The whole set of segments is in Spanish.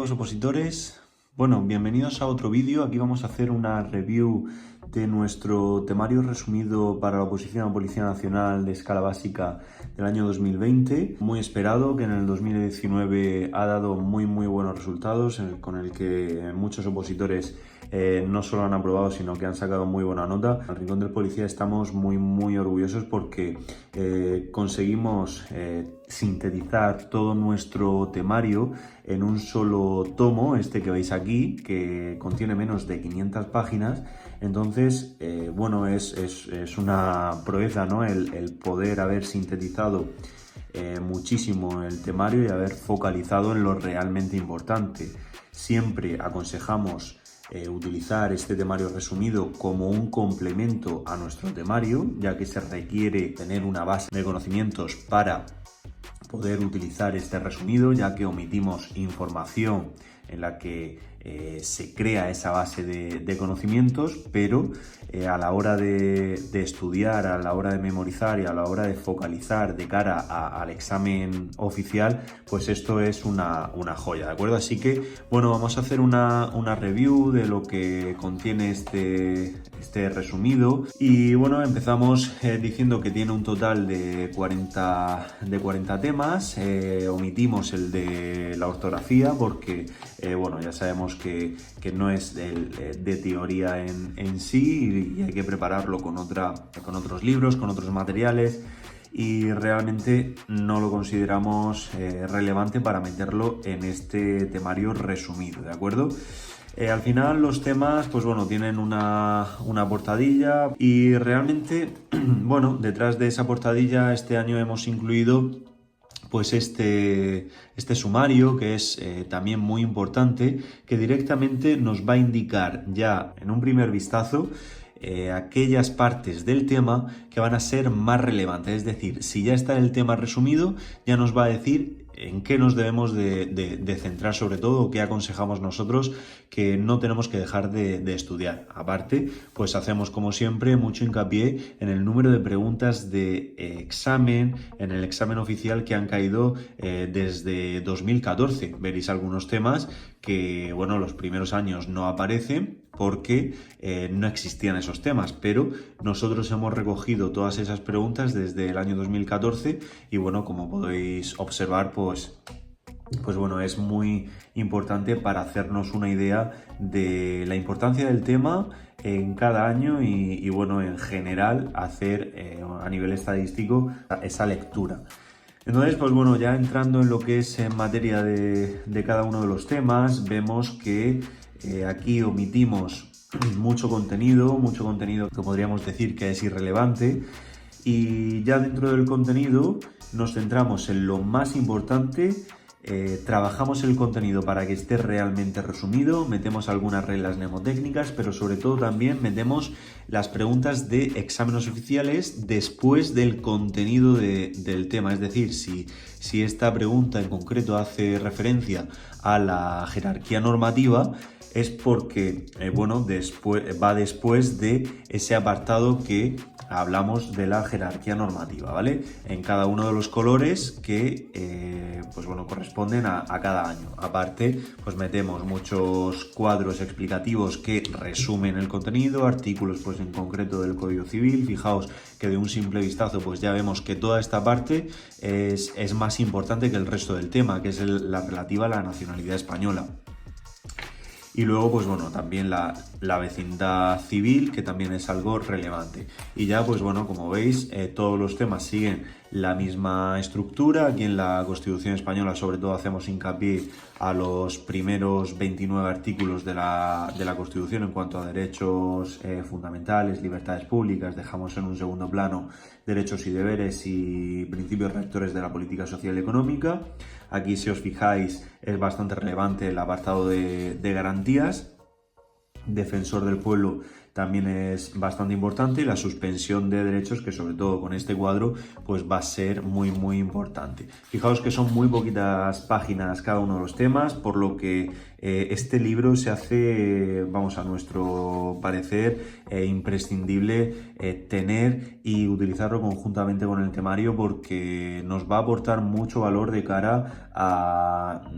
amigos opositores, bueno, bienvenidos a otro vídeo. Aquí vamos a hacer una review de nuestro temario resumido para la oposición a Policía Nacional de escala básica del año 2020. Muy esperado, que en el 2019 ha dado muy buenos resultados, con el que muchos opositores no solo han aprobado, sino que han sacado muy buena nota. Al Rincón del Policía estamos muy orgullosos porque conseguimos sintetizar todo nuestro temario en un solo tomo, este que veis aquí, que contiene menos de 500 páginas. Entonces, bueno, es una proeza, ¿no? El poder haber sintetizado muchísimo el temario y haber focalizado en lo realmente importante. Siempre aconsejamos utilizar este temario resumido como un complemento a nuestro temario, ya que se requiere tener una base de conocimientos para poder utilizar este resumido, ya que omitimos información en la que se crea esa base de conocimientos, pero a la hora de estudiar, a la hora de memorizar y a la hora de focalizar de cara al examen oficial, pues esto es una joya, ¿de acuerdo? Así que, bueno, vamos a hacer una review de lo que contiene este resumido. Y bueno, empezamos diciendo que tiene un total de 40 temas. Omitimos el de la ortografía porque, bueno, ya sabemos que no es de teoría en sí, y hay que prepararlo con otros libros, con otros materiales, y realmente no lo consideramos relevante para meterlo en este temario resumido, ¿de acuerdo? Al final los temas, pues bueno, tienen una portadilla, y realmente, bueno, detrás de esa portadilla este año hemos incluido pues este sumario, que es también muy importante, que directamente nos va a indicar ya en un primer vistazo aquellas partes del tema que van a ser más relevantes. Es decir, si ya está el tema resumido, ya nos va a decir en qué nos debemos de centrar, sobre todo, o qué aconsejamos nosotros que no tenemos que dejar de estudiar. Aparte, pues hacemos, como siempre, mucho hincapié en el número de preguntas de examen, en el examen oficial que han caído desde 2014. Veréis algunos temas que, bueno, los primeros años no aparecen porque no existían esos temas, pero nosotros hemos recogido todas esas preguntas desde el año 2014 y, bueno, como podéis observar, pues bueno, es muy importante para hacernos una idea de la importancia del tema en cada año y bueno, en general hacer a nivel estadístico esa lectura. Entonces, pues bueno, ya entrando en lo que es en materia de cada uno de los temas, vemos que aquí omitimos mucho contenido que podríamos decir que es irrelevante, y ya dentro del contenido nos centramos en lo más importante. Trabajamos el contenido para que esté realmente resumido, metemos algunas reglas mnemotécnicas, pero sobre todo también metemos las preguntas de exámenes oficiales después del contenido del tema. Es decir, si esta pregunta en concreto hace referencia a la jerarquía normativa, es porque, bueno, va después de ese apartado que hablamos de la jerarquía normativa, ¿vale? En cada uno de los colores que, pues bueno, corresponden a cada año. Aparte, pues metemos muchos cuadros explicativos que resumen el contenido, artículos, pues en concreto del Código Civil. Fijaos que de un simple vistazo, pues ya vemos que toda esta parte es más importante que el resto del tema, que es la relativa a la nacionalidad española. Y luego, pues bueno, también la vecindad civil, que también es algo relevante. Y ya, pues bueno, como veis, todos los temas siguen la misma estructura. Aquí en la Constitución española, sobre todo, hacemos hincapié a los primeros 29 artículos de la Constitución en cuanto a derechos fundamentales, libertades públicas. Dejamos en un segundo plano derechos y deberes y principios rectores de la política social y económica. Aquí, si os fijáis, es bastante relevante el apartado de garantías. Defensor del pueblo también es bastante importante, y la suspensión de derechos, que sobre todo con este cuadro pues va a ser muy importante. Fijaos que son muy poquitas páginas cada uno de los temas, por lo que este libro se hace, vamos, a nuestro parecer, imprescindible tener y utilizarlo conjuntamente con el temario, porque nos va a aportar mucho valor de cara a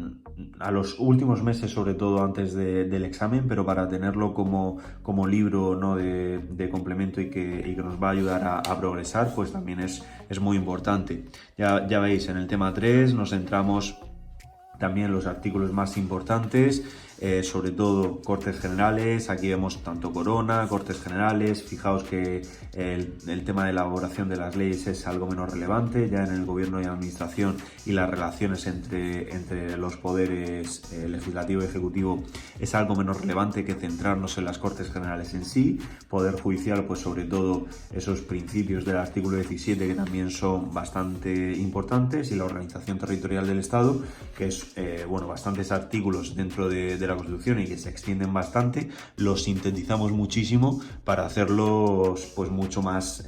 a los últimos meses, sobre todo antes del examen, pero para tenerlo como libro, ¿no?, de complemento y que nos va a ayudar a progresar, pues también es muy importante. Ya veis, en el tema 3 nos centramos también en los artículos más importantes, sobre todo Cortes Generales. Aquí vemos tanto Corona, Cortes Generales. Fijaos que el tema de elaboración de las leyes es algo menos relevante, ya en el gobierno y administración, y las relaciones entre los poderes legislativo y ejecutivo es algo menos relevante que centrarnos en las Cortes Generales en sí. Poder judicial, pues sobre todo esos principios del artículo 17 que también son bastante importantes, y la organización territorial del Estado, que es bastantes artículos dentro de la Constitución y que se extienden bastante. Los sintetizamos muchísimo para hacerlos pues mucho más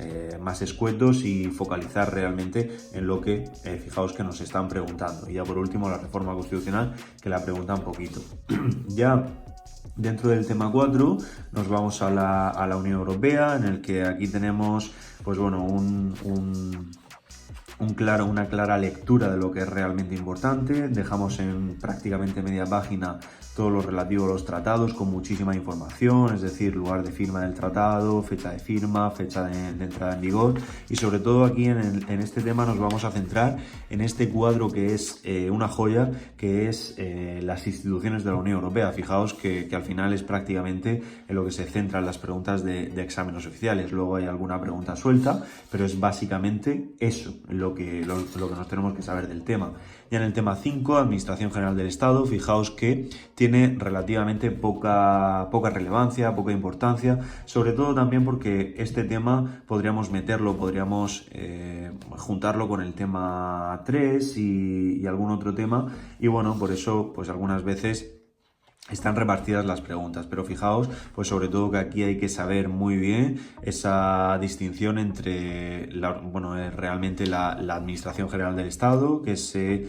escuetos y focalizar realmente en lo que fijaos que nos están preguntando. Y ya por último la reforma constitucional, que la pregunta un poquito. Ya dentro del tema 4 nos vamos a la Unión Europea, en el que aquí tenemos pues bueno una clara lectura de lo que es realmente importante. Dejamos en prácticamente media página todo lo relativo a los tratados, con muchísima información, es decir, lugar de firma del tratado, fecha de firma, fecha de entrada en vigor, y sobre todo aquí en este tema nos vamos a centrar en este cuadro que es una joya, que es las instituciones de la Unión Europea. Fijaos que al final es prácticamente en lo que se centran las preguntas de exámenes oficiales. Luego hay alguna pregunta suelta, pero es básicamente eso lo que nos tenemos que saber del tema. Ya en el tema 5, Administración General del Estado, fijaos que tiene relativamente poca relevancia, poca importancia, sobre todo también porque este tema podríamos juntarlo con el tema 3 y algún otro tema, y bueno, por eso pues algunas veces están repartidas las preguntas, pero fijaos, pues sobre todo que aquí hay que saber muy bien esa distinción entre realmente la Administración General del Estado, que se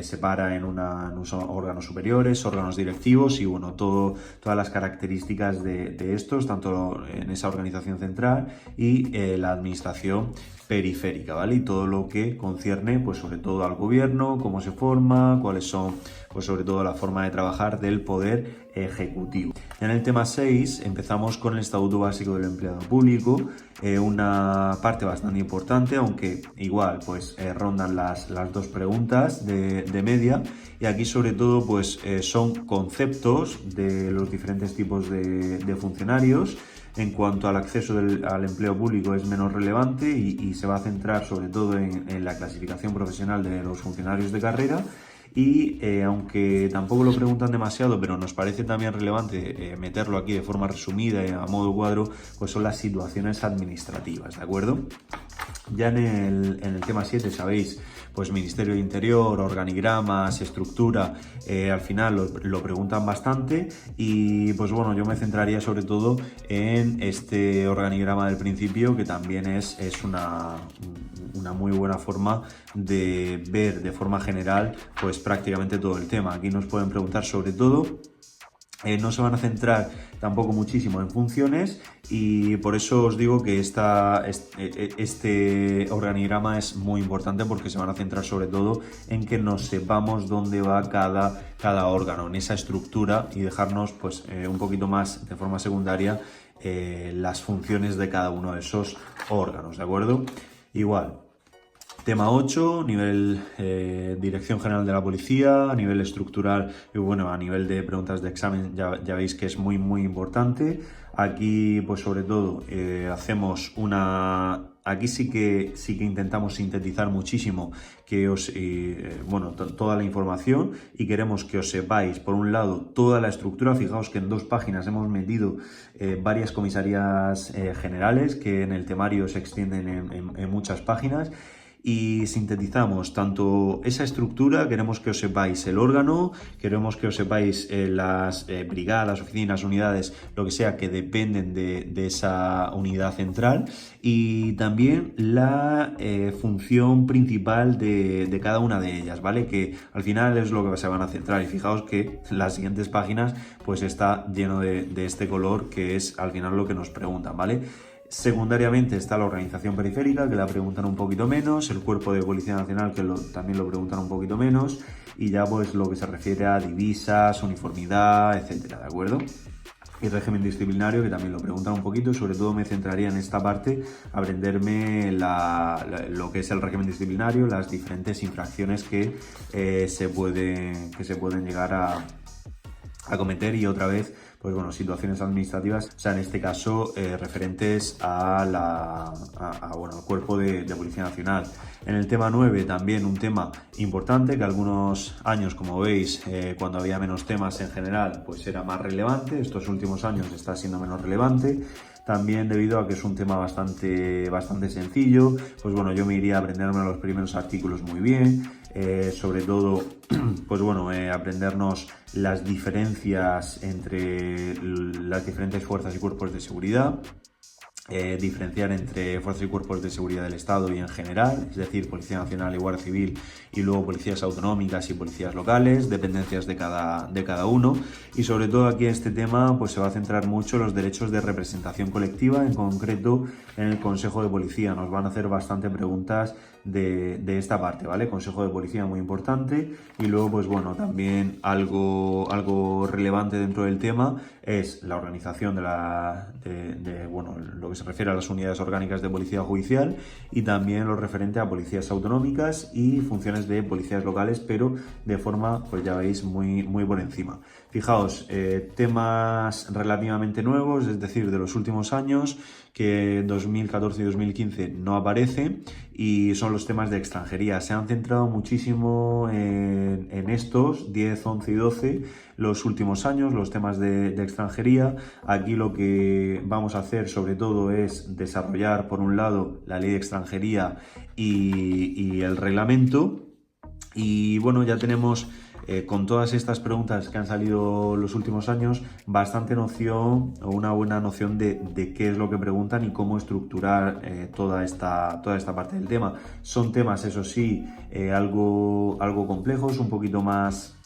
separa en unos órganos superiores, órganos directivos, y bueno, todas las características de estos, tanto en esa organización central y la administración periférica, ¿vale? Y todo lo que concierne, pues sobre todo al gobierno, cómo se forma, cuáles son, pues sobre todo la forma de trabajar del poder ejecutivo. En el tema 6 empezamos con el Estatuto Básico del Empleado Público, una parte bastante importante, aunque igual pues rondan las dos preguntas de media, y aquí sobre todo pues son conceptos de los diferentes tipos de funcionarios. En cuanto al acceso al empleo público es menos relevante y se va a centrar sobre todo en la clasificación profesional de los funcionarios de carrera. Y aunque tampoco lo preguntan demasiado, pero nos parece también relevante meterlo aquí de forma resumida y a modo cuadro, pues son las situaciones administrativas, ¿de acuerdo? Ya en el tema 7, sabéis, pues Ministerio de Interior, organigramas, estructura, al final lo preguntan bastante, y pues bueno, yo me centraría sobre todo en este organigrama del principio, que también es una muy buena forma de ver de forma general pues prácticamente todo el tema. Aquí nos pueden preguntar sobre todo. No se van a centrar tampoco muchísimo en funciones, y por eso os digo que este organigrama es muy importante, porque se van a centrar sobre todo en que nos sepamos dónde va cada órgano, en esa estructura, y dejarnos pues un poquito más de forma secundaria las funciones de cada uno de esos órganos, ¿de acuerdo? Igual. Tema 8, nivel Dirección General de la Policía, a nivel estructural y bueno, a nivel de preguntas de examen ya veis que es muy muy importante. Aquí pues sobre todo hacemos aquí sí que intentamos sintetizar muchísimo toda la información, y queremos que os sepáis, por un lado, toda la estructura. Fijaos que en 2 páginas hemos metido varias comisarías generales que en el temario se extienden en muchas páginas. Y sintetizamos tanto esa estructura, queremos que os sepáis el órgano, queremos que os sepáis las brigadas, oficinas, unidades, lo que sea, que dependen de esa unidad central, y también la función principal de cada una de ellas, ¿vale? Que al final es lo que se van a centrar, y fijaos que las siguientes páginas pues está lleno de este color, que es al final lo que nos preguntan, ¿vale? Secundariamente está la organización periférica, que la preguntan un poquito menos, el cuerpo de Policía Nacional, que también lo preguntan un poquito menos, y ya pues lo que se refiere a divisas, uniformidad, etcétera, ¿de acuerdo? Y régimen disciplinario, que también lo preguntan un poquito, sobre todo me centraría en esta parte, aprenderme lo que es el régimen disciplinario, las diferentes infracciones que se pueden llegar a cometer, y otra vez, pues bueno, situaciones administrativas, o sea, en este caso referentes al cuerpo de Policía Nacional. En el tema 9 también un tema importante que algunos años, como veis, cuando había menos temas en general, pues era más relevante. Estos últimos años está siendo menos relevante. También debido a que es un tema bastante sencillo, pues bueno, yo me iría a aprenderme los primeros artículos muy bien, sobre todo, pues bueno, aprendernos las diferencias entre las diferentes fuerzas y cuerpos de seguridad, diferenciar entre fuerzas y cuerpos de seguridad del Estado y en general, es decir, Policía Nacional y Guardia Civil, y luego policías autonómicas y policías locales, dependencias de cada uno, y sobre todo aquí en este tema pues se va a centrar mucho los derechos de representación colectiva, en concreto en el Consejo de Policía. Nos van a hacer bastante preguntas de esta parte, ¿vale? Consejo de Policía muy importante, y luego pues bueno, también algo relevante dentro del tema es la organización lo que se refiere a las unidades orgánicas de policía judicial, y también lo referente a policías autonómicas y funciones de policías locales, pero de forma, pues ya veis, muy por encima. Fijaos, temas relativamente nuevos, es decir, de los últimos años, que en 2014 y 2015 no aparece, y son los temas de extranjería. Se han centrado muchísimo en estos 10, 11 y 12 los últimos años, los temas de extranjería. Aquí lo que vamos a hacer sobre todo es desarrollar, por un lado, la ley de extranjería y el reglamento. Y bueno, ya tenemos con todas estas preguntas que han salido los últimos años, bastante noción, o una buena noción de qué es lo que preguntan y cómo estructurar toda esta parte del tema. Son temas, eso sí, algo complejos, un poquito más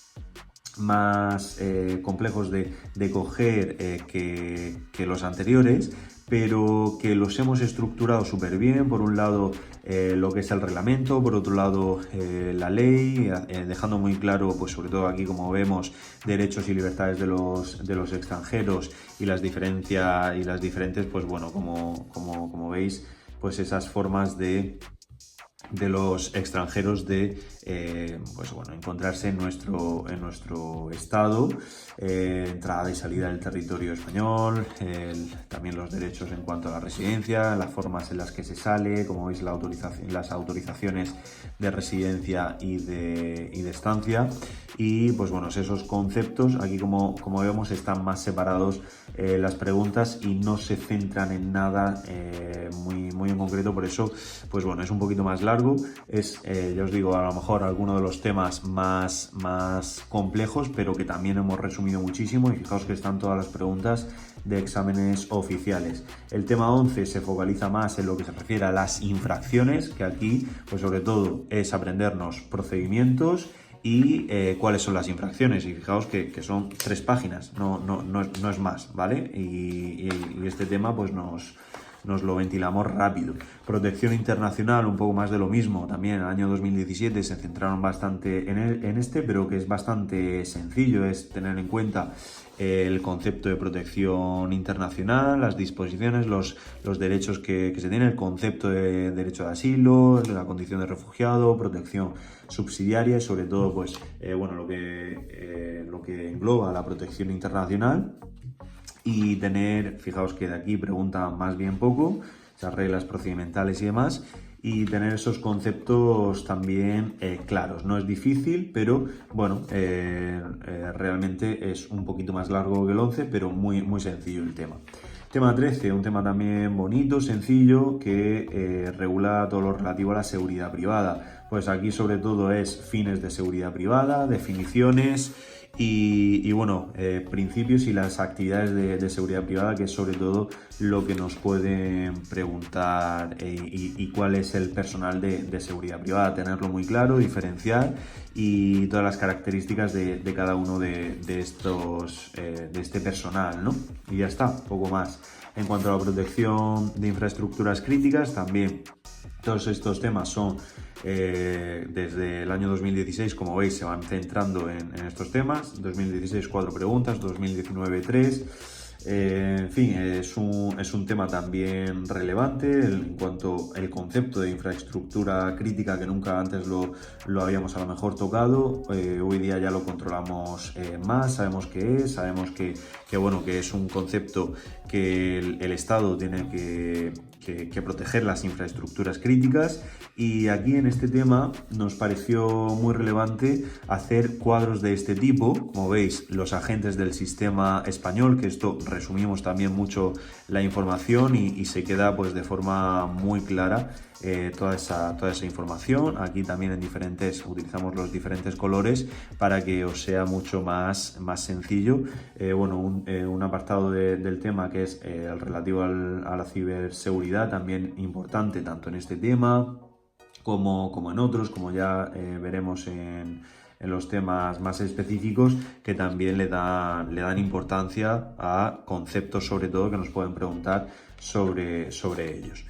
complejos de coger que los anteriores, pero que los hemos estructurado súper bien. Por un lado, lo que es el reglamento, por otro lado, la ley, dejando muy claro, pues sobre todo aquí, como vemos, derechos y libertades de los extranjeros, y las diferentes, pues bueno, como veis, pues esas formas de los extranjeros de pues bueno, encontrarse en nuestro estado, entrada y salida del territorio español, también los derechos en cuanto a la residencia, las formas en las que se sale, como veis, las autorizaciones de residencia y de estancia, y pues bueno, esos conceptos aquí, como vemos, están más separados las preguntas y no se centran en nada muy en concreto. Por eso, pues bueno, es un poquito más largo, ya os digo, a lo mejor alguno de los temas más complejos, pero que también hemos resumido muchísimo, y fijaos que están todas las preguntas de exámenes oficiales. El tema 11 se focaliza más en lo que se refiere a las infracciones, que aquí pues sobre todo es aprendernos procedimientos y cuáles son las infracciones, y fijaos que son 3 páginas, no es más, ¿vale? Y este tema pues nos lo ventilamos rápido. Protección internacional, un poco más de lo mismo. También en el año 2017 se centraron bastante en este, pero que es bastante sencillo. Es tener en cuenta el concepto de protección internacional, las disposiciones, los derechos que se tienen, el concepto de derecho de asilo, la condición de refugiado, protección subsidiaria, y sobre todo pues lo que engloba la protección internacional. Y fijaos que de aquí preguntan más bien poco, esas reglas procedimentales y demás, y tener esos conceptos también claros. No es difícil, pero bueno, realmente es un poquito más largo que el 11, pero muy sencillo el tema. Tema 13, un tema también bonito, sencillo, que regula todo lo relativo a la seguridad privada. Pues aquí sobre todo es fines de seguridad privada, definiciones y bueno, principios y las actividades de seguridad privada, que es sobre todo lo que nos pueden preguntar, y cuál es el personal de seguridad privada. Tenerlo muy claro, diferenciar, y todas las características de cada uno de este personal, ¿no? Y ya está, poco más. En cuanto a la protección de infraestructuras críticas, también todos estos temas son desde el año 2016, como veis, se van centrando en estos temas. 2016 4 preguntas, 2019 3. En fin, es un tema también relevante en cuanto al concepto de infraestructura crítica, que nunca antes lo habíamos a lo mejor tocado. Hoy día ya lo controlamos más, sabemos qué es, sabemos que es un concepto que el Estado tiene que proteger las infraestructuras críticas, y aquí en este tema nos pareció muy relevante hacer cuadros de este tipo. Como veis, los agentes del sistema español, que esto resumimos también mucho la información y se queda pues de forma muy clara toda esa información. Aquí también utilizamos los diferentes colores para que os sea mucho más sencillo. Un apartado del tema que es el relativo a la ciberseguridad, también importante tanto en este tema como en otros, como ya veremos en los temas más específicos, que también le dan importancia a conceptos, sobre todo, que nos pueden preguntar sobre ellos.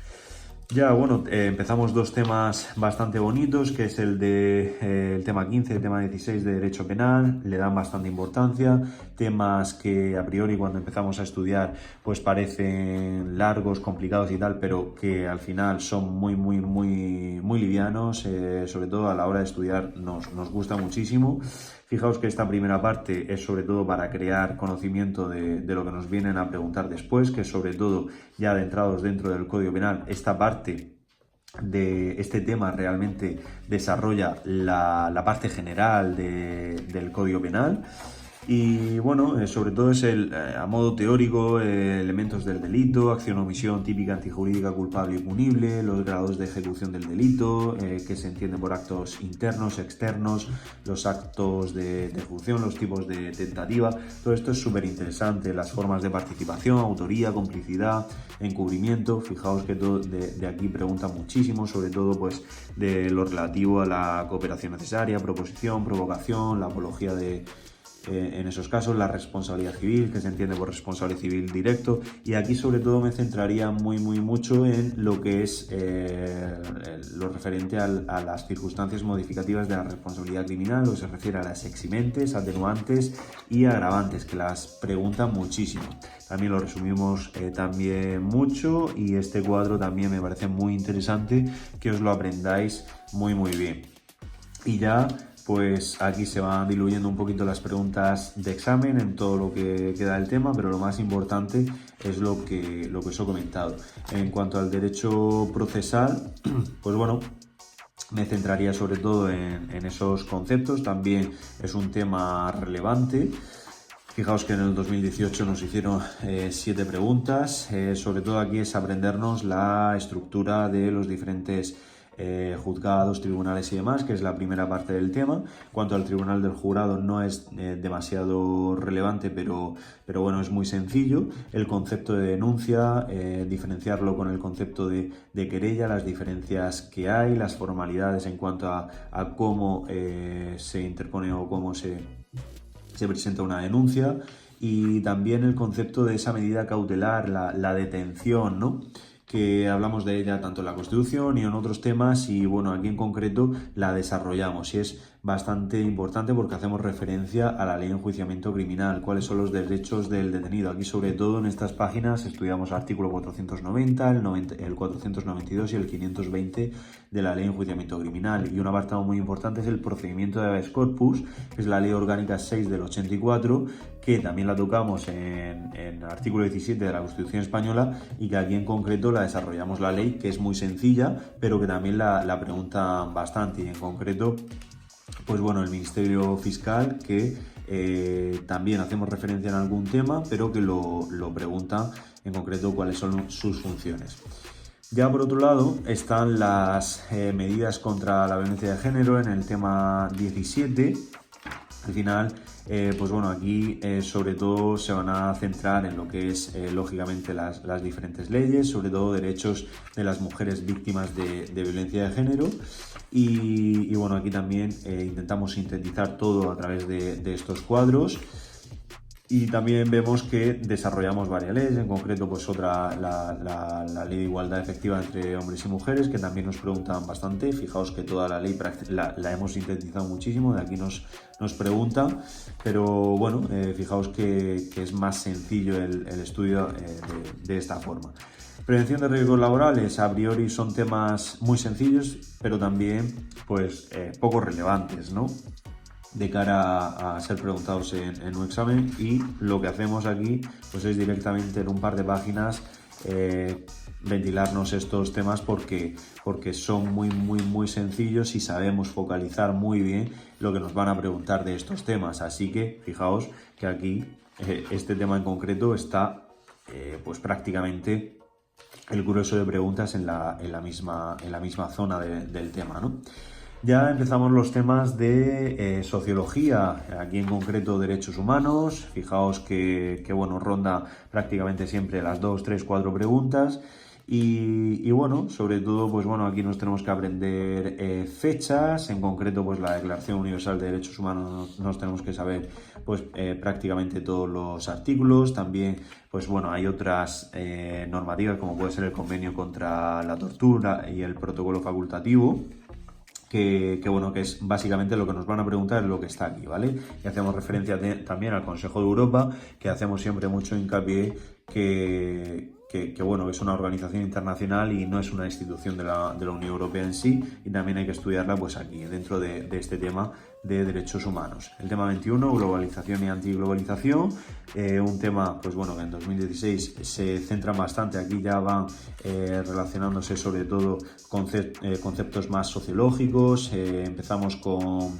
Ya, empezamos dos temas bastante bonitos, que es el tema 15 y el tema 16 de Derecho Penal. Le dan bastante importancia, temas que a priori cuando empezamos a estudiar pues parecen largos, complicados y tal, pero que al final son muy livianos, sobre todo a la hora de estudiar nos gusta muchísimo. Fijaos que esta primera parte es sobre todo para crear conocimiento de lo que nos vienen a preguntar después, que sobre todo ya adentrados dentro del Código Penal, esta parte de este tema realmente desarrolla la parte general del Código Penal. Y sobre todo es a modo teórico, elementos del delito, acción o omisión típica antijurídica, culpable y punible, los grados de ejecución del delito, que se entienden por actos internos, externos, los actos de ejecución, los tipos de tentativa. Todo esto es súper interesante, las formas de participación, autoría, complicidad, encubrimiento. Fijaos que todo de aquí pregunta muchísimo, sobre todo pues de lo relativo a la cooperación necesaria, proposición, provocación, la apología en esos casos, la responsabilidad civil, que se entiende por responsable civil directo, y aquí sobre todo me centraría mucho en lo que es lo referente a las circunstancias modificativas de la responsabilidad criminal, lo que se refiere a las eximentes, atenuantes y agravantes, que las preguntan muchísimo. También lo resumimos también mucho, y este cuadro también me parece muy interesante que os lo aprendáis muy bien. Y ya pues aquí se van diluyendo un poquito las preguntas de examen en todo lo que queda del tema, pero lo más importante es lo que os he comentado. En cuanto al derecho procesal, pues me centraría sobre todo en esos conceptos. También es un tema relevante. Fijaos que en el 2018 nos hicieron 7 preguntas. Sobre todo aquí es aprendernos la estructura de los diferentes juzgados, tribunales y demás, que es la primera parte del tema. En cuanto al tribunal del jurado, no es demasiado relevante, pero es muy sencillo. El concepto de denuncia, diferenciarlo con el concepto de querella, las diferencias que hay, las formalidades en cuanto a cómo se interpone o cómo se presenta una denuncia, y también el concepto de esa medida cautelar, la detención, ¿no?, que hablamos de ella tanto en la Constitución y en otros temas, y aquí en concreto la desarrollamos, y es bastante importante porque hacemos referencia a la ley de enjuiciamiento criminal, cuáles son los derechos del detenido. Aquí sobre todo en estas páginas estudiamos el artículo 490, el 492 y el 520 de la ley de enjuiciamiento criminal, y un apartado muy importante es el procedimiento de habeas corpus, que es la ley orgánica 6 del 84, que también la tocamos en el artículo 17 de la Constitución española, y que aquí en concreto la desarrollamos la ley, que es muy sencilla, pero que también la preguntan bastante, y en concreto pues el Ministerio Fiscal, que también hacemos referencia en algún tema, pero que lo preguntan en concreto cuáles son sus funciones. Ya por otro lado están las medidas contra la violencia de género en el tema 17. Al final, aquí sobre todo se van a centrar en lo que es lógicamente las diferentes leyes, sobre todo derechos de las mujeres víctimas de violencia de género, y aquí también intentamos sintetizar todo a través de estos cuadros. Y también vemos que desarrollamos varias leyes, en concreto pues otra, la Ley de Igualdad Efectiva entre Hombres y Mujeres, que también nos preguntan bastante. Fijaos que toda la ley la hemos sintetizado muchísimo, de aquí nos preguntan, pero bueno, fijaos que es más sencillo el estudio de esta forma. Prevención de riesgos laborales, a priori son temas muy sencillos, pero también pues poco relevantes, ¿no?, de cara a ser preguntados en un examen, y lo que hacemos aquí pues es directamente en un par de páginas ventilarnos estos temas porque son muy sencillos y sabemos focalizar muy bien lo que nos van a preguntar de estos temas. Así que fijaos que aquí este tema en concreto está pues prácticamente el grueso de preguntas en la misma zona del tema, ¿no? Ya empezamos los temas de sociología, aquí en concreto derechos humanos. Fijaos que bueno, ronda prácticamente siempre las 2, 3, 4 preguntas. Y bueno, sobre todo, pues bueno, aquí nos tenemos que aprender fechas, en concreto pues la Declaración Universal de Derechos Humanos nos tenemos que saber pues prácticamente todos los artículos. También pues bueno, hay otras normativas como puede ser el Convenio contra la Tortura y el Protocolo Facultativo. Que bueno, que es básicamente lo que nos van a preguntar, es lo que está aquí, ¿vale? Y hacemos referencia también al Consejo de Europa, que hacemos siempre mucho hincapié que bueno, que es una organización internacional y no es una institución de la Unión Europea en sí, y también hay que estudiarla pues aquí, dentro de este tema de derechos humanos. El tema 21, globalización y antiglobalización, un tema pues bueno, que en 2016 se centra bastante, aquí ya van relacionándose sobre todo conceptos más sociológicos. Empezamos con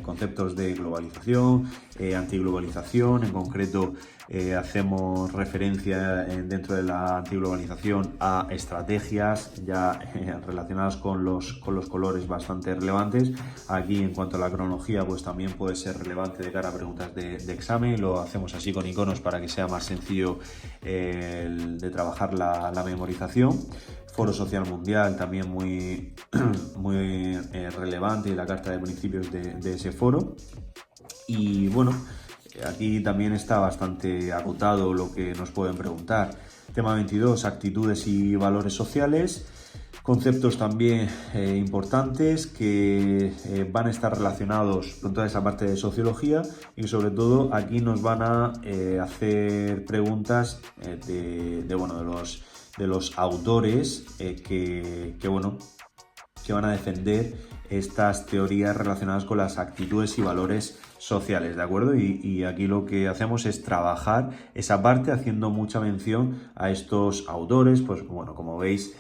conceptos de globalización, antiglobalización. En concreto hacemos referencia dentro de la antiglobalización a estrategias ya relacionadas con los colores bastante relevantes. Aquí, en cuanto a la cronología, pues también puede ser relevante de cara a preguntas de examen. Lo hacemos así con iconos para que sea más sencillo de trabajar la memorización. Foro Social Mundial, también muy relevante, la carta de principios de ese foro. Y bueno, aquí también está bastante agotado lo que nos pueden preguntar. Tema 22, actitudes y valores sociales. Conceptos también importantes que van a estar relacionados con toda esa parte de sociología, y sobre todo aquí nos van a hacer preguntas de los autores que van a defender estas teorías relacionadas con las actitudes y valores sociales, ¿de acuerdo? Y aquí lo que hacemos es trabajar esa parte haciendo mucha mención a estos autores. Pues bueno, como veis,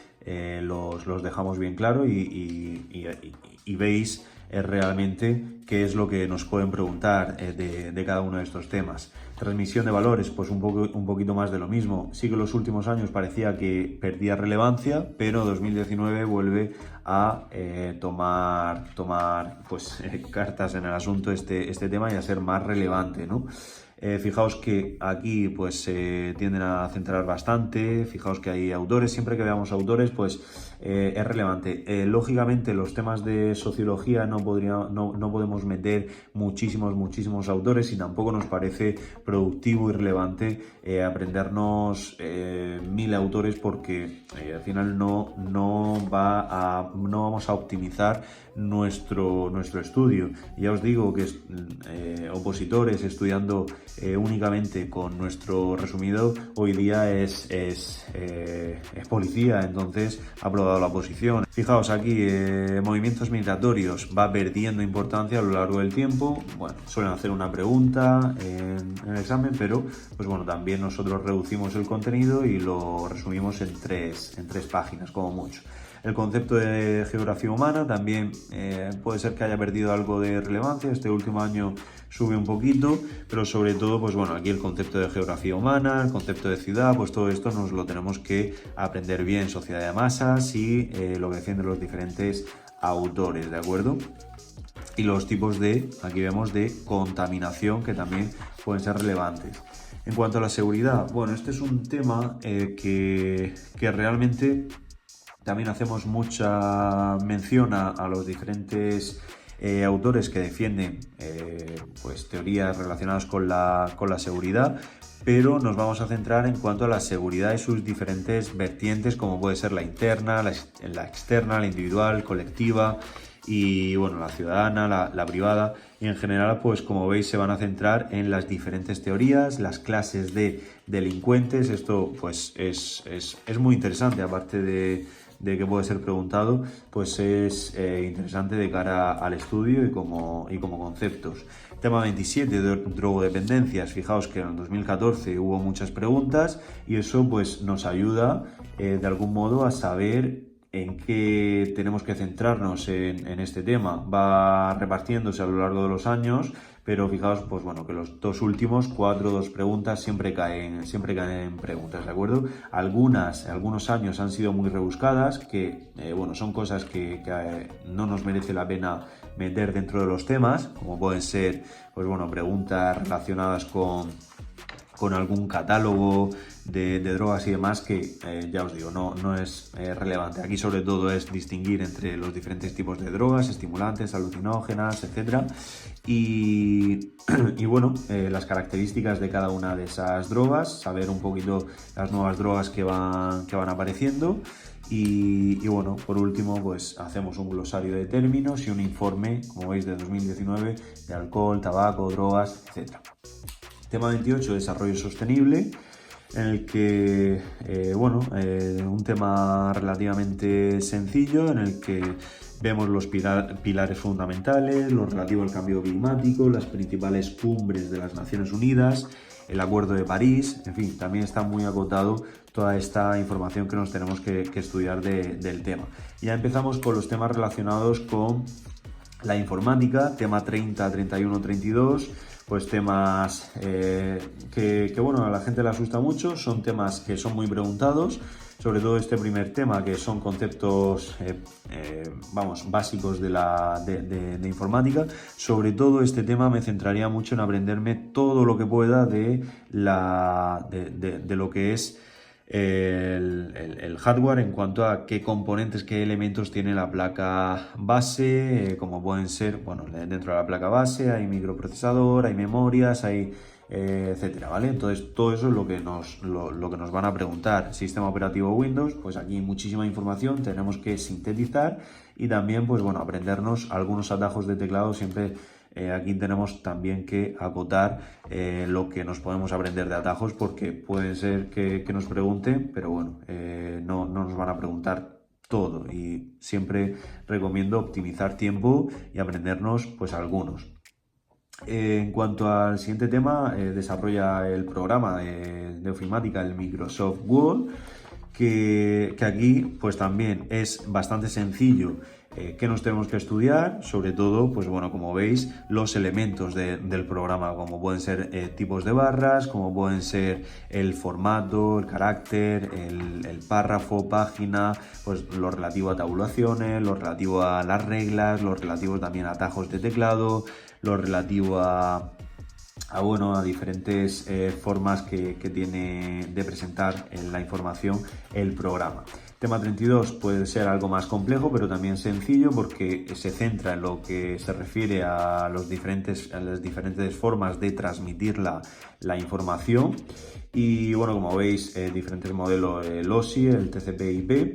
los dejamos bien claro y veis realmente qué es lo que nos pueden preguntar de cada uno de estos temas. Transmisión de valores, pues un poquito más de lo mismo. Sí que en los últimos años parecía que perdía relevancia, pero 2019 vuelve a tomar pues cartas en el asunto este tema, y a ser más relevante, ¿no? Fijaos que aquí pues se tienden a centrar bastante. Fijaos que hay autores, siempre que veamos autores pues es relevante. Lógicamente los temas de sociología no podemos meter muchísimos autores, y tampoco nos parece productivo y relevante aprendernos 1000 autores, porque al final no vamos a optimizar nuestro estudio. Ya os digo que opositores estudiando únicamente con nuestro resumido hoy día es policía, entonces ha aprobado la oposición. Fijaos aquí, movimientos migratorios va perdiendo importancia a lo largo del tiempo. Bueno, suelen hacer una pregunta en el examen, pero pues bueno, también nosotros reducimos el contenido y lo resumimos en tres páginas como mucho. El concepto de geografía humana también puede ser que haya perdido algo de relevancia. Este último año sube un poquito, pero sobre todo, pues bueno, aquí el concepto de geografía humana, el concepto de ciudad, pues todo esto nos lo tenemos que aprender bien. Sociedad de masas y lo que defienden los diferentes autores, ¿de acuerdo? Y los tipos aquí vemos de contaminación, que también pueden ser relevantes. En cuanto a la seguridad, bueno, este es un tema que realmente también hacemos mucha mención a los diferentes autores que defienden pues teorías relacionadas con la seguridad, pero nos vamos a centrar en cuanto a la seguridad y sus diferentes vertientes, como puede ser la interna, la externa, la individual, colectiva y bueno, la ciudadana, la privada. Y en general, pues como veis, se van a centrar en las diferentes teorías, las clases de delincuentes. Esto pues es muy interesante, aparte de que puede ser preguntado, pues es interesante de cara al estudio y como conceptos. Tema 27, drogodependencias. Fijaos que en el 2014 hubo muchas preguntas y eso pues nos ayuda de algún modo a saber en qué tenemos que centrarnos en este tema. Va repartiéndose a lo largo de los años, pero fijaos, pues bueno, que los dos últimos, 2 preguntas siempre caen preguntas, ¿de acuerdo? Algunos años han sido muy rebuscadas, que bueno, son cosas que no nos merece la pena meter dentro de los temas, como pueden ser, pues bueno, preguntas relacionadas con algún catálogo de drogas y demás, que ya os digo, no es relevante. Aquí sobre todo es distinguir entre los diferentes tipos de drogas, estimulantes, alucinógenas, etc. Y bueno, las características de cada una de esas drogas, saber un poquito las nuevas drogas que van apareciendo. Y bueno, por último, pues hacemos un glosario de términos y un informe, como veis, de 2019 de alcohol, tabaco, drogas, etc. Tema 28, desarrollo sostenible, en el que, un tema relativamente sencillo, en el que vemos los pilares fundamentales, lo relativo al cambio climático, las principales cumbres de las Naciones Unidas, el Acuerdo de París, en fin, también está muy acotado toda esta información que nos tenemos que estudiar del tema. Ya empezamos con los temas relacionados con la informática, tema 30, 31, 32, pues temas que bueno, a la gente le asusta mucho, son temas que son muy preguntados, sobre todo este primer tema, que son conceptos básicos de informática. Sobre todo este tema me centraría mucho en aprenderme todo lo que pueda de lo que es el hardware, en cuanto a qué componentes, qué elementos tiene la placa base, como pueden ser, bueno, dentro de la placa base hay microprocesador, hay memorias, hay etcétera, ¿vale? Entonces todo eso es lo que nos van a preguntar. Sistema operativo Windows, pues aquí muchísima información tenemos que sintetizar, y también pues bueno, aprendernos algunos atajos de teclado. Siempre aquí tenemos también que acotar lo que nos podemos aprender de atajos, porque puede ser que nos pregunten, pero bueno, no nos van a preguntar todo, y siempre recomiendo optimizar tiempo y aprendernos pues algunos. En cuanto al siguiente tema, desarrolla el programa de ofimática, el Microsoft Word, que aquí pues también es bastante sencillo. ¿Qué nos tenemos que estudiar? Sobre todo, pues bueno, como veis, los elementos del programa, como pueden ser tipos de barras, como pueden ser el formato, el carácter, el párrafo, página, pues lo relativo a tabulaciones, lo relativo a las reglas, lo relativo también a atajos de teclado, lo relativo a diferentes formas que tiene de presentar la información el programa. Tema 32 puede ser algo más complejo, pero también sencillo, porque se centra en lo que se refiere a las diferentes formas de transmitir la información. Y bueno, como veis, diferentes modelos, el OSI, el TCP/IP,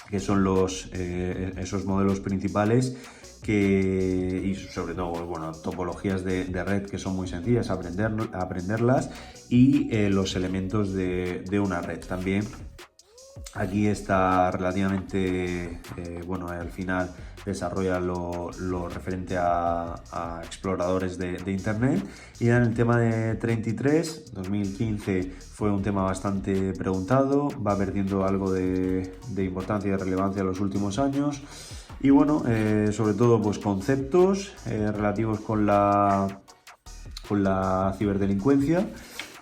que son esos modelos principales, y sobre todo, bueno, topologías de red que son muy sencillas aprenderlas, y los elementos de una red también. Aquí está relativamente, al final desarrolla lo referente a exploradores de Internet. Y ya en el tema de 33, 2015 fue un tema bastante preguntado, va perdiendo algo de importancia y de relevancia en los últimos años. Y bueno, sobre todo pues conceptos relativos con la ciberdelincuencia,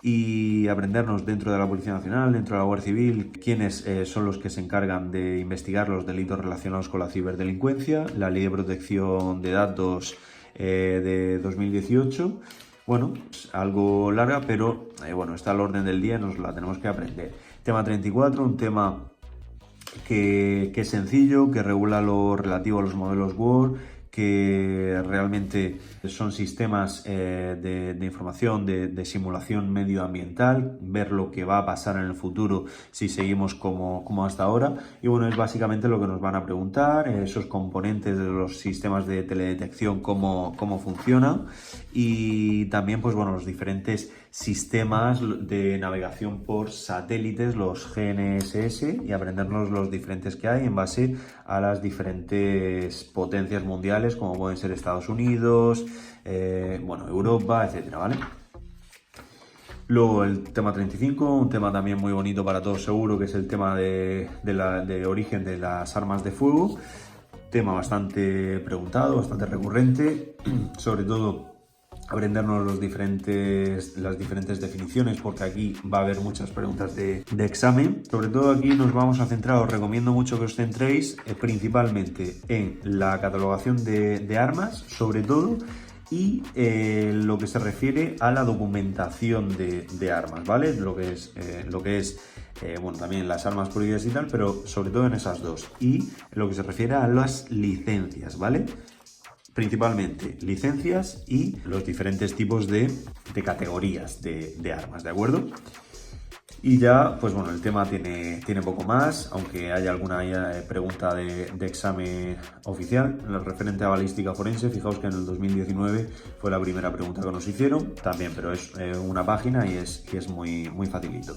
y aprendernos dentro de la Policía Nacional, dentro de la Guardia Civil, quiénes son los que se encargan de investigar los delitos relacionados con la ciberdelincuencia, la Ley de Protección de Datos de 2018. Bueno, es algo larga, pero está al orden del día y nos la tenemos que aprender. Tema 34, un tema que es sencillo, que regula lo relativo a los modelos Word, que realmente son sistemas de información, de simulación medioambiental, ver lo que va a pasar en el futuro si seguimos como hasta ahora. Y bueno, es básicamente lo que nos van a preguntar, esos componentes de los sistemas de teledetección, cómo funcionan, y también pues bueno, los diferentes sistemas de navegación por satélites, los GNSS, y aprendernos los diferentes que hay en base a las diferentes potencias mundiales, como pueden ser Estados Unidos, bueno, Europa, etcétera, ¿vale? Luego el tema 35, un tema también muy bonito para todos seguro, que es el tema de origen de las armas de fuego. Tema bastante preguntado, bastante recurrente, sobre todo aprendernos las diferentes definiciones, porque aquí va a haber muchas preguntas de examen. Sobre todo aquí nos vamos a centrar, os recomiendo mucho que os centréis principalmente en la catalogación de armas, sobre todo, y lo que se refiere a la documentación de armas, ¿vale? Lo que es bueno, también las armas prohibidas y tal, pero sobre todo en esas dos. Y lo que se refiere a las licencias, ¿vale? Principalmente licencias y los diferentes tipos de categorías de armas, ¿de acuerdo? Y ya, pues bueno, el tema tiene poco más, aunque haya alguna pregunta de examen oficial. En lo referente a balística forense, fijaos que en el 2019 fue la primera pregunta que nos hicieron, también, pero es una página y es muy facilito.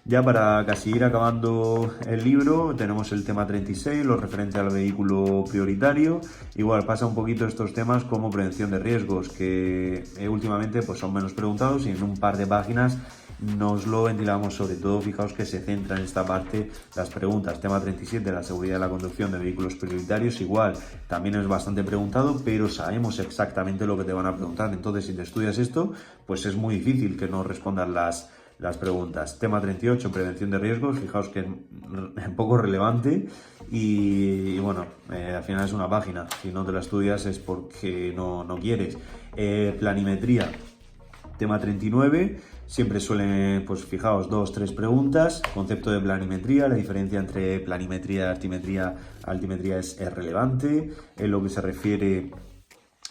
Ya para casi ir acabando el libro, tenemos el tema 36, lo referente al vehículo prioritario. Igual pasa un poquito estos temas como prevención de riesgos, que últimamente pues son menos preguntados, y en un par de páginas nos lo ventilamos. Sobre todo, fijaos que se centra en esta parte las preguntas. Tema 37, la seguridad de la conducción de vehículos prioritarios, igual también es bastante preguntado, pero sabemos exactamente lo que te van a preguntar. Entonces, si te estudias esto, pues es muy difícil que no respondas las preguntas. Tema 38, prevención de riesgos, fijaos que es poco relevante y bueno, al final es una página, si no te la estudias es porque no quieres. Planimetría, tema 39, siempre suelen, pues fijaos, 2-3 preguntas. Concepto de planimetría, la diferencia entre planimetría y altimetría es relevante. En lo que se refiere,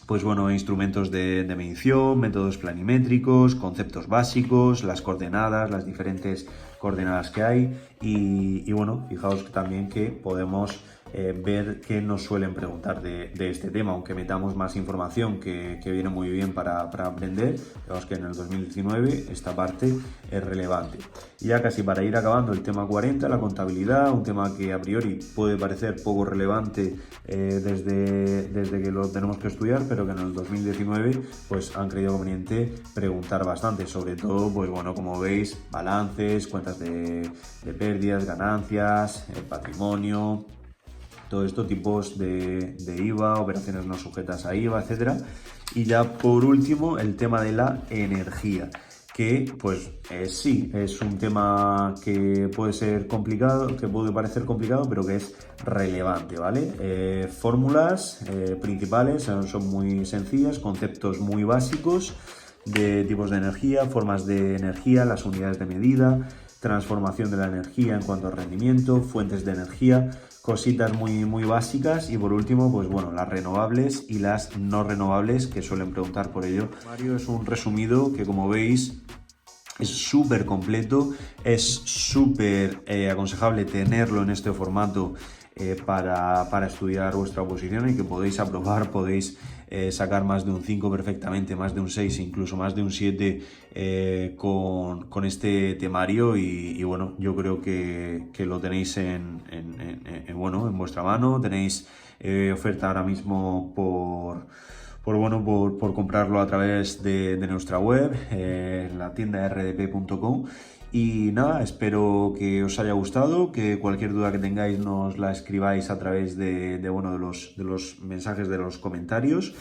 pues bueno, instrumentos de medición, métodos planimétricos, conceptos básicos, las coordenadas, las diferentes coordenadas que hay, y bueno, fijaos también que podemos ver qué nos suelen preguntar de este tema, aunque metamos más información que viene muy bien para aprender. Vemos que en el 2019 esta parte es relevante. Y ya casi para ir acabando, el tema 40, la contabilidad, un tema que a priori puede parecer poco relevante desde que lo tenemos que estudiar, pero que en el 2019 pues han creído conveniente preguntar bastante, sobre todo, pues bueno, como veis, balances, cuentas de pérdidas, ganancias, patrimonio, todo esto, tipos de IVA, operaciones no sujetas a IVA, etcétera. Y ya por último, el tema de la energía, que pues sí, es un tema que puede ser complicado, que puede parecer complicado, pero que es relevante, ¿vale? Fórmulas principales son muy sencillas, conceptos muy básicos de tipos de energía, formas de energía, las unidades de medida, transformación de la energía en cuanto a rendimiento, fuentes de energía, cositas muy básicas. Y por último, pues bueno, las renovables y las no renovables, que suelen preguntar por ello. Mario es un resumido que, como veis, es súper completo, es súper aconsejable tenerlo en este formato para estudiar vuestra oposición, y que podéis aprobar, podéis sacar más de un 5 perfectamente, más de un 6, incluso más de un 7 con este temario. Y bueno, yo creo que lo tenéis en vuestra mano. Tenéis oferta ahora mismo por comprarlo a través de nuestra web, en la tienda rdp.com. Y nada, espero que os haya gustado, que cualquier duda que tengáis nos la escribáis a través de los mensajes de los comentarios.